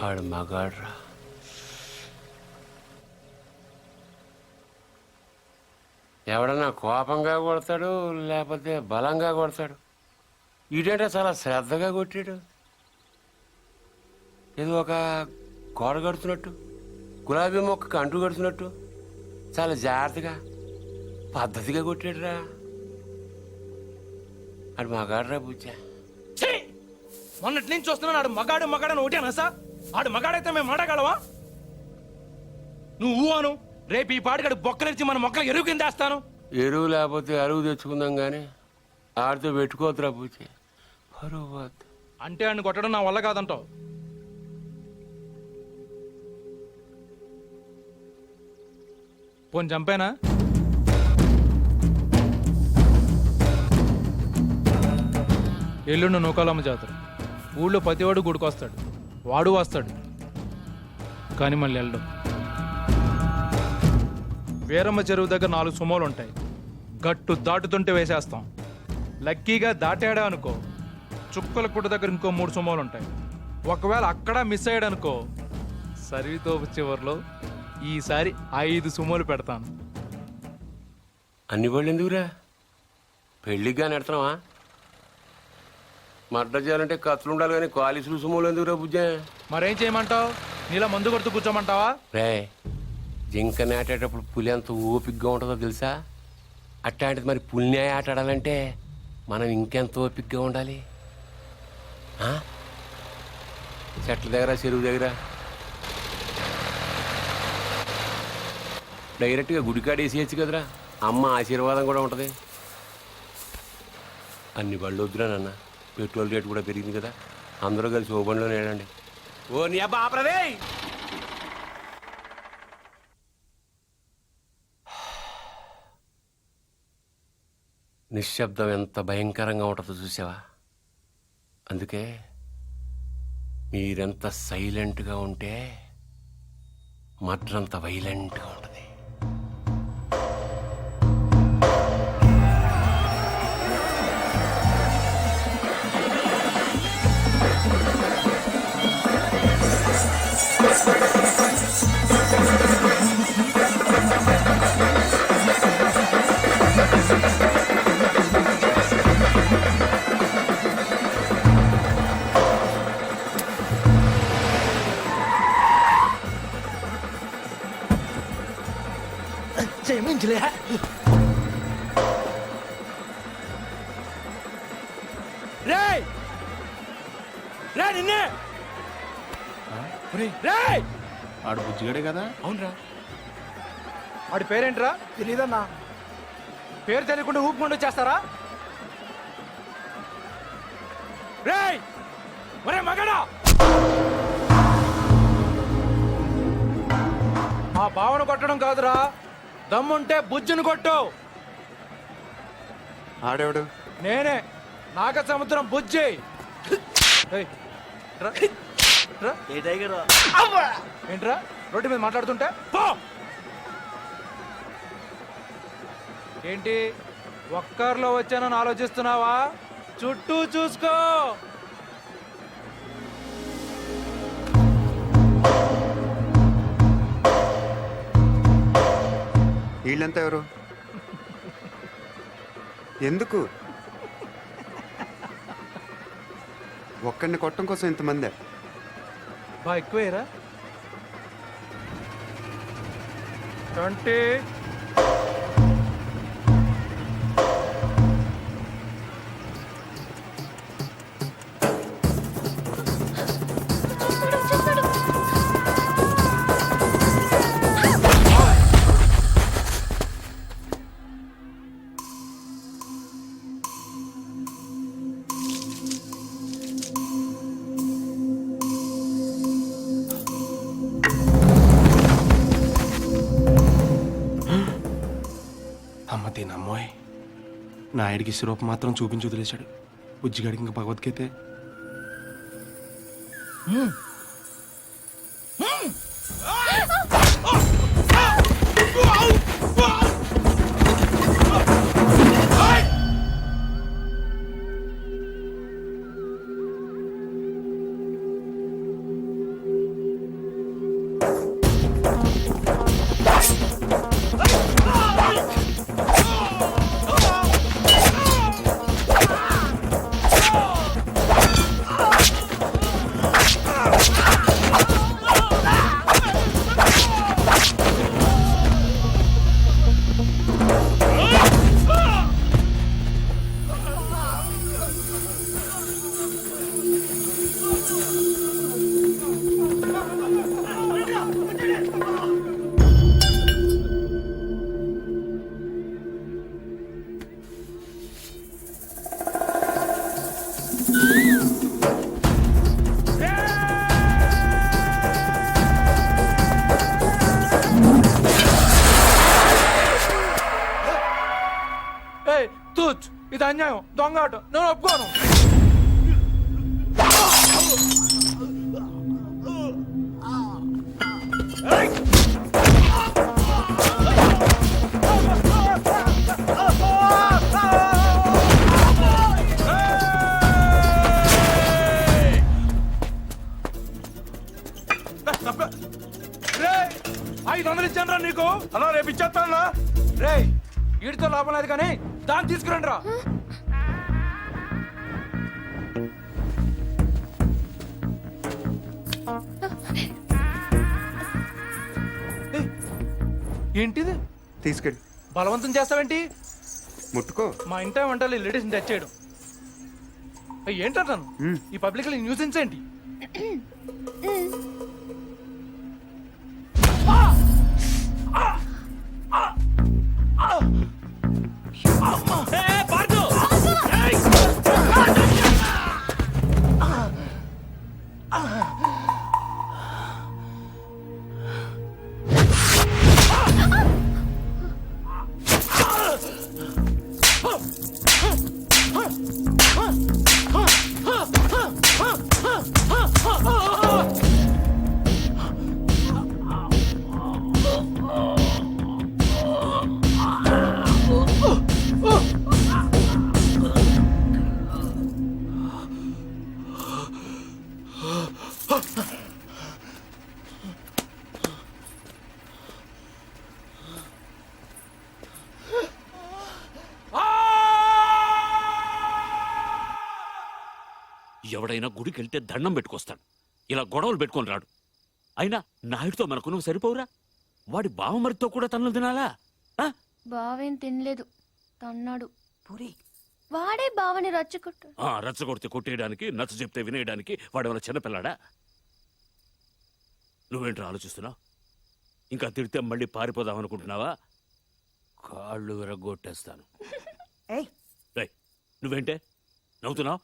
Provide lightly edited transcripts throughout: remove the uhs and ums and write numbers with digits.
ఆడు మగాడ్రా. ఎవడన్నా కోపంగా కొడతాడు, లేకపోతే బలంగా కొడతాడు. ఈడేంటే చాలా శ్రద్ధగా కొట్టాడు. ఏదో ఒక గోడ కడుతున్నట్టు, గులాబీ మొక్కకు అంటు కడుతున్నట్టు చాలా జాగ్రత్తగా పద్ధతిగా కొట్టాడురా. ఆడు మగాడ్రా బుజ్జా. మొన్నటి నుంచి చూస్తున్నాను ఆడు మగాడు మగాడని ఒకటేనా సార్? ఆడు మగాడైతే మేము మాడగలవా? నువ్వు అను, రేపు ఈ పాటికాడు బొక్కలిచ్చి మన మొక్కలు ఎరువు కింద వేస్తాను. ఎరువు లేకపోతే అరువు తెచ్చుకుందాం కానీ ఆడితో పెట్టుకోవద్దురా బుజ్జి, పరువు పోద్ది. అంటే ఆడిని కొట్టడం నా వల్ల కాదంటావు? పోని చంపేనా? ఎల్లుండి నూకాలమ్మ జాతర. ఊళ్ళో ప్రతివాడు గుడికొస్తాడు, వాడు వస్తాడు, కానీ మళ్ళీ వెళ్ళడం. వీరమ్మ చెరువు దగ్గర 4 సుమోలు ఉంటాయి. గట్టు దాటుతుంటే వేసేస్తాం. లక్కీగా దాటాడా అనుకో, చుక్కల కుట్ట దగ్గర ఇంకో 3 సుమోలు ఉంటాయి. ఒకవేళ అక్కడ మిస్ అయ్యాడనుకో, సర్వీతో చివరిలో ఈసారి 5 సుమోలు పెడతాను. అన్ని వాళ్ళు ఎందుకురా? పెళ్ళిగా నెడతావా? మర్డర్ చేయాలంటే కత్తులు ఉండాలి కానీ కాలిసులు సుమోలు ఎందుకురా బుజ్జా? మరేం చేయమంటావు? నీలా మందు కొడుతూ కూర్చోమంటావా? రే, జింక నాటేటప్పుడు పులి ఎంత ఓపికగా ఉంటుందో తెలుసా? అట్లాంటిది మరి పులిని ఆట ఆడాలంటే మనం ఇంకెంత ఓపికగా ఉండాలి. చెట్ల దగ్గర, చెరువు దగ్గర డైరెక్ట్గా గుడికాడ వేసేయచ్చు కదరా. అమ్మ ఆశీర్వాదం కూడా ఉంటుంది. అన్ని బళ్ళు వద్దురా నాన్న, పెట్రోల్ రేటు కూడా పెరిగింది కదా. అందరూ కలిసి ఓ బండిలోనే వెళ్ళండి. ఓ నీ అబ్బా ఆపరదే. నిశ్శబ్దం ఎంత భయంకరంగా ఉంటుందో చూసావా? అందుకే మీరెంత సైలెంట్గా ఉంటే మర్డర్ అంత వైలెంట్గా ఉంటుంది. క్షమించలే. రేయ్ రే నిన్నే. రేయ్ ఆడు బుజ్జిగాడే కదా? అవునరా. వాడి పేరేంట్రా? తెలీదన్నా. పేరు తెలియకుండా ఊపుకుంటూ వచ్చేస్తారా? రేయ్ ఒరే మగడా, ఆ బావను కొట్టడం కాదురా, దమ్ముంటే బుజ్జును కొట్టు. ఆడేవాడు? నేనే, నాగ సముద్రం బుజ్జి. ఏంట్రా రోడ్డు మీద మాట్లాడుతుంటే? ఏంటి ఒక్కర్లో వచ్చానని ఆలోచిస్తున్నావా? చుట్టూ చూసుకో. వీళ్ళంతా ఎవరు? ఎందుకు ఒక్కడిని కొట్టడం కోసం ఇంతమంది? బా ఎక్కువేరా. 20 అమ్మ దీనమ్మోయ్, నాయుడికి సిరూపం మాత్రం చూపించి వదిలేశాడు. బుజ్జిగాడికి ఇంకా భగవద్గీతే. అన్యాయం, దొంగ ఆట, నేను ఒప్పుకోను. రేయ్, 500 ఇచ్చాను నీకు. అలా రేపు ఇచ్చేస్తాను. రే వీడితో లాభం లేదు కానీ దాన్ని తీసుకురండి రా. ఏయ్, ఏంటిది? తీసుకెళ్ళి బలవంతం చేస్తావేంటి? ముట్టుకో. మా ఇంట వంటలు లేడీస్ని టచ్ చేయడం ఏంటంటాను? ఈ పబ్లిక్ న్యూసెన్స్ ఏంటి? ఎవడైనా గుడికి వెళ్తే దండం పెట్టుకొస్తాడు, ఇలా గొడవలు పెట్టుకొని రాడు. అయినా నాయుడితో మనకు నువ్వు సరిపోవురా? వాడి బావమరితో కూడా తన్నులు తినాలా? ఆ? బావేం తినలేదు, తన్నాడు. వాడే బావని రచ్చుకుంటు. రచ్చగొడితే కొట్టేయడానికి, నచ్చ చెప్తే వినేయడానికి వాడేమైనా చిన్నపిల్లాడా? నువ్వేంట్రా ఆలోచిస్తున్నావు? ఇంకా తిడితే మళ్ళీ పారిపోదాం అనుకుంటున్నావా? కాళ్ళు విరగొట్టేస్తాను. రేయ్, నువ్వేంటే నవ్వుతున్నావు?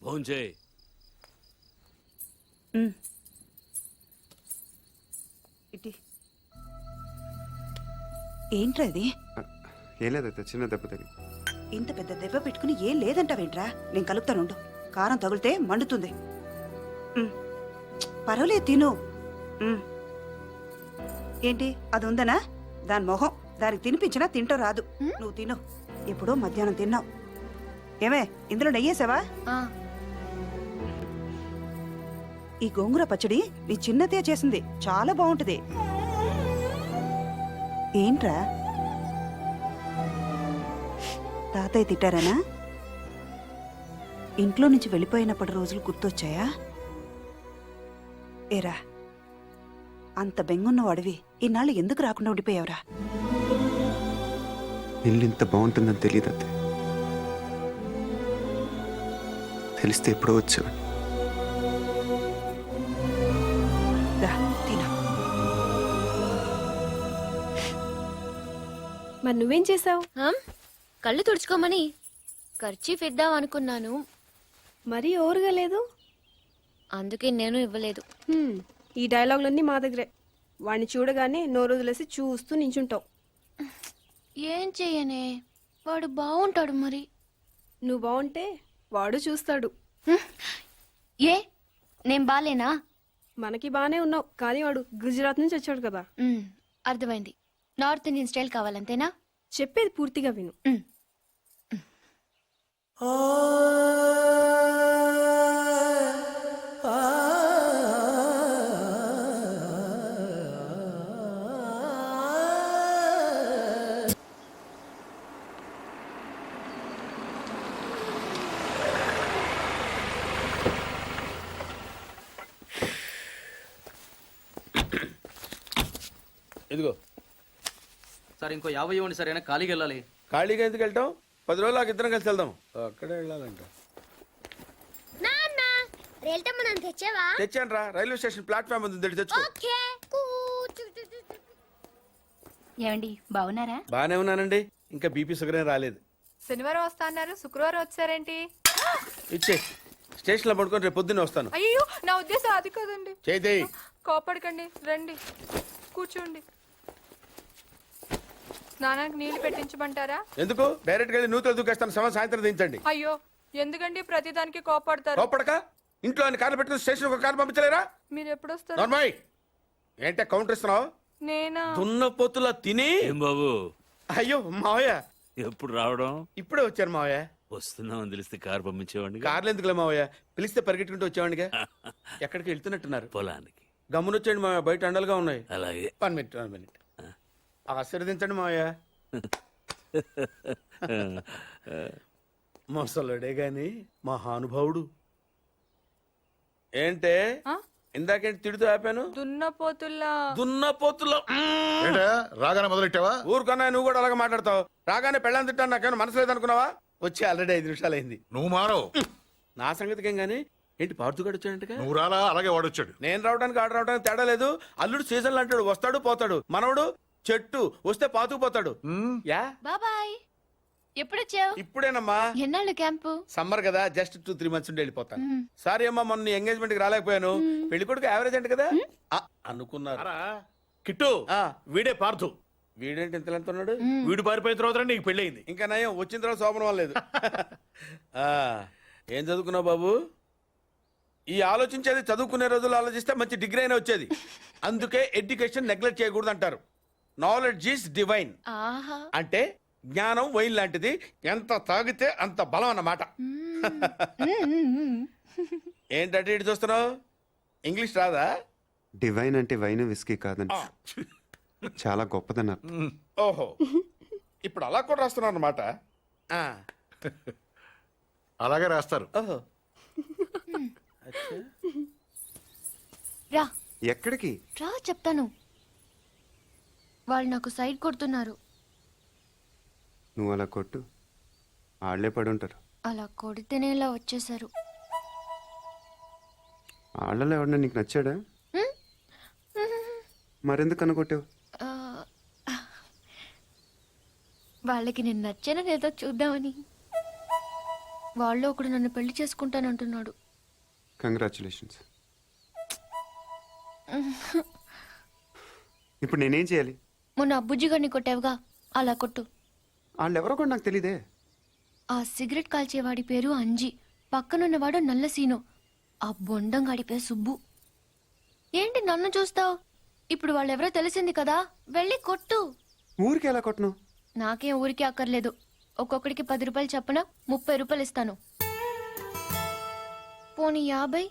భోంచేయ్. ఏంట్రా ఇది? ఏం లేదైతే చిన్న దెబ్బ తగిలి. ఇంత పెద్ద దెబ్బ పెట్టుకుని ఏం లేదంటావేంట్రా? నేను కలుపుతానుండు. కారం తగిలితే మండుతుంది. పర్వాలేదు, తిను. ఏంటి అది ఉందనా? దాని మొహం దానికి తినిపించినా తింటూ రాదు. నువ్వు తిను. ఎప్పుడో మధ్యాహ్నం తిన్నావు. ఏమే, ఇందులో నెయ్యేసావా? ఈ గోంగూర పచ్చడి నీ చిన్నతే చేసింది, చాలా బాగుంటది. ఏంట్రా, తాతయ్య తిట్టారనా? ఇంట్లో నుంచి వెళ్ళిపోయినప్పటి రోజులు గుర్తొచ్చాయా? ఏరా, అంత బెంగున్న వాడివి ఇన్నాళ్ళు ఎందుకు రాకుండా ఉండిపోయావురా? ఇల్లు ఇంత బాగుంటుందని తెలియదు అత్తే. తెలిస్తే ఎప్పుడో వచ్చేవాడిని. మరి నువ్వేం చేసావు? కళ్ళు తుడుచుకోమని ఖర్చీఫ్ ఇద్దాం అనుకున్నాను, మరీ ఓవర్గా లేదు. అందుకే నేను ఇవ్వలేదు. ఈ డైలాగులన్నీ మా దగ్గరే. వాడిని చూడగానే నోరు వదిలేసి చూస్తూ నించుంటావు. ఏం చెయ్యనే, వాడు బాగుంటాడు. మరి నువ్వు బాగుంటే వాడు చూస్తాడు. ఏ నేను బాలేనా? మనకి బానే ఉన్నావు, కానీ వాడు గుజరాత్ నుంచి వచ్చాడు కదా. అర్థమైంది. నార్త్ ఇండియన్ స్టైల్ కావాలంతేనా? చెప్పేది పూర్తిగా విను. ఇదిగో సార్, ఇంకో 50 ఇవ్వండి సార్. అయినా ఖాళీకి వెళ్ళాలి. ఖాళీగా ఎందుకు వెళ్తాం? 10 రోజులు నాకు ఇద్దరం కలిసి వెళ్దాం. అక్కడే వెళ్ళాలంట. తెచ్చాను రా, రైల్వే స్టేషన్ ప్లాట్ఫామ్ ఉంది, తెచ్చుకో. ఏమండి, బాగున్నారా? బానే ఉన్నానండి. ఇంకా బీపీ షుగర్ ఏం రాలేదు. శనివారం వస్తా అన్నారు, శుక్రవారం వచ్చారేంటి? ఇచ్చే స్టేషన్ లో పడుకొని రేపు పొద్దున్నే వస్తాను. అయ్యో, నా ఉద్దేశం అది కాదండి. చేయి. కోపడకండి, రండి కూర్చోండి. స్నానానికి నీళ్లు పెట్టించమంటారా? ఎందుకు డైరెక్ట్ గా వెళ్ళి నూతులు దూకేస్తాను, శవం సాయంత్రం దించండి. అయ్యో ఎందుకండి ప్రతిదానికి కోపడతారు? లోపడక ఇంట్లో అన్ని కార్లు పెట్టుకుని స్టేషన్ ఒక కారు పంపించలేరా? మీరు ఎప్పుడు వస్తారు? నార్మల్ ఏంటే కౌంటర్ ఇస్తున్నావు? నేనా? దున్న పొత్తులా తిని. ఏం బాబు అయ్యో మావయ్య ఎప్పుడు రావడం? ఇప్పుడే వచ్చారు మావయ్య. వస్తున్నామని తెలిస్తే కారు పంపించేవాడిని. కార్లు ఎందుకులే మావయ్య, పిలిస్తే పరిగెట్టుకుంటూ వచ్చేవాడిగా. ఎక్కడికి వెళ్తున్నట్టున్నారు? పొలానికి. గమ్మునొచ్చేయండి మావయ్య, బయట అండలుగా ఉన్నాయి. అలాగే. 1 మినిట్ ఆశీర్వదించండి మావయ్య. మొసలుడే గాని మహానుభావుడు. ఏంటే ఇందాకేంటి తిడుతూ ఆపాను? దున్నపోతుల్లో రాగానే మొదలెట్టావా? ఊరుకన్నా నువ్వు కూడా అలాగే మాట్లాడతావు. రాగానే పెళ్ళని తిట్టాను, నాకేమైనా మనసు లేదనుకున్నావా? వచ్చి ఆల్రెడీ 5 నిమిషాలు అయింది. నువ్వు మారవు. నా సంగతికేం గానీ ఏంటి పాడుతుగాడు వచ్చాడంటగా? నువ్వు రాలా, అలాగే వాడొచ్చాడు. నేను రావడానికి ఆడ రావడానికి తేడా లేదు. అల్లుడు సీజన్లు అంటాడు, వస్తాడు పోతాడు. మనవడు చెట్టు వస్తే పాతుకుపోతాడు. యా బాబాయ్ ఎప్పుడొచ్చావు? ఇప్పుడేనమ్మా. ఎన్నాళ్ళు క్యాంపు? సమ్మర్ కదా, జస్ట్ 2-3 మంత్స్ ఉండి వెళ్ళిపోతాను. సారీ అమ్మా, మొన్న ఎంగేజ్మెంట్ కి రాలేకపోయాను. పెళ్లి కొడుకు యావరేజ్ అంట కదా అనుకున్నారు. కిట్టు, ఆ, వీడే పార్థు. వీడేంటి ఇంత ఎంత ఉన్నాడు? వీడు పారిపోయిన తర్వాత నీకు పెళ్ళయింది. ఇంకా నయం, వచ్చిన తర్వాత శోభనం లేదు. ఏం చదువుకున్నావు బాబు? ఈ ఆలోచించేది చదువుకునే రోజులు ఆలోచిస్తే మంచి డిగ్రీ అయినా వచ్చేది. అందుకే ఎడ్యుకేషన్ నెగ్లెక్ట్ చేయకూడదు అంటారు. Knowledge is divine. ఆహా. అంటే జ్ఞానం వైన్ లాంటిది, ఎంత తాగితే అంత బలం అన్నమాట. ఏంటంటే ఇటు చూస్తున్నావు? ఇంగ్లీష్ రాదా? డివైన్ అంటే వైన్ విస్కీ కాదని, చాలా గొప్పదన్నారు. ఓహో, ఇప్పుడు అలా కూడా రాస్తున్నావు అన్నమాట. అలాగే రాస్తారు. ఓహో, రా ఎక్కడికి? రా చెప్తాను. వాళ్ళు నాకు సైడ్ కొడుతున్నారు. నువ్వు అలా కొట్టు, ఆళ్లే పడి ఉంటారు. అలా కొడితేనే ఇలా వచ్చేసారు. ఆళ్ళలో ఎవడన్నా నీకు నచ్చాడా? మరెందుకు అనుకొట్టావు? ఆ, వాళ్ళకి నేను నచ్చానని ఏదో చూద్దామని. వాళ్ళు ఒకడు నన్ను పెళ్లి చేసుకుంటానంటున్నాడు. కంగ్రాచులేషన్స్. ఇప్పుడు నేనేం చేయాలి? మొన్న అబ్బుజ్జి గారిని కొట్టావుగా, అలా కొట్టు. వాళ్ళెవరో కూడా నాకు తెలీదే. ఆ సిగరెట్ కాల్చేవాడి పేరు అంజి, పక్కనున్నవాడు నల్ల సీను, ఆ బొండంగాడి పేరు సుబ్బు. ఏంటి నన్ను చూస్తావు? ఇప్పుడు వాళ్ళెవరో తెలిసింది కదా, వెళ్ళి కొట్టు. ఊరికి ఎలా కొట్టను? నాకేం ఊరికే అక్కర్లేదు. ఒక్కొక్కడికి 10 రూపాయలు చప్పున 30 రూపాయలు ఇస్తాను. పోనీ 50?